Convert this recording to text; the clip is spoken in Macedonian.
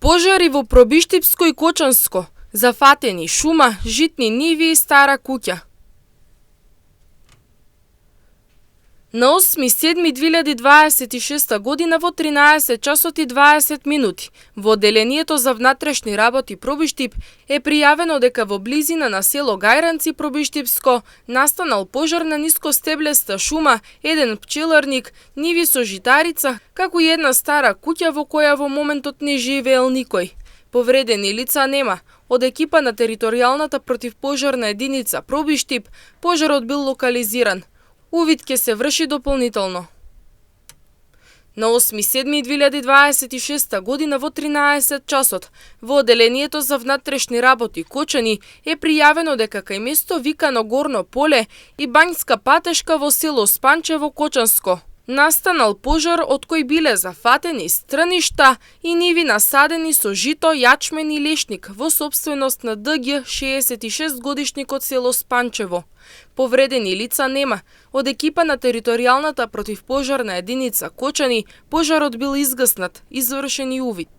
Пожари во Пробиштипско и Кочанско, зафатени шума, житни ниви и стара куќа. На 8.7.2026 година во 13 часот и 20 минути во Одделението за внатрешни работи Пробиштип е пријавено дека во близина на село Гајранци Пробиштипско настанал пожар на нискостеблеста шума, еден пчеларник, ниви со житарица, како и една стара куќа во која во моментот не живеел никој. Повредени лица нема. Од екипа на територијалната противпожарна единица Пробиштип, пожарот бил локализиран. Увид ќе се врши дополнително. На 8.7.2026 година во 13 часот во Одделението за внатрешни работи Кочани е пријавено дека кај место викано Горно поле и Бањска патешка во село Спанчево Кочанско настанал пожар од кој биле зафатени страништа и ниви насадени со жито, јачмен и лешник во сопственост на ДГ 66 годишник од село Спанчево. Повредени лица нема. Од екипа на територијалната противпожарна единица Кочани, пожарот бил изгаснат, извршен и увид.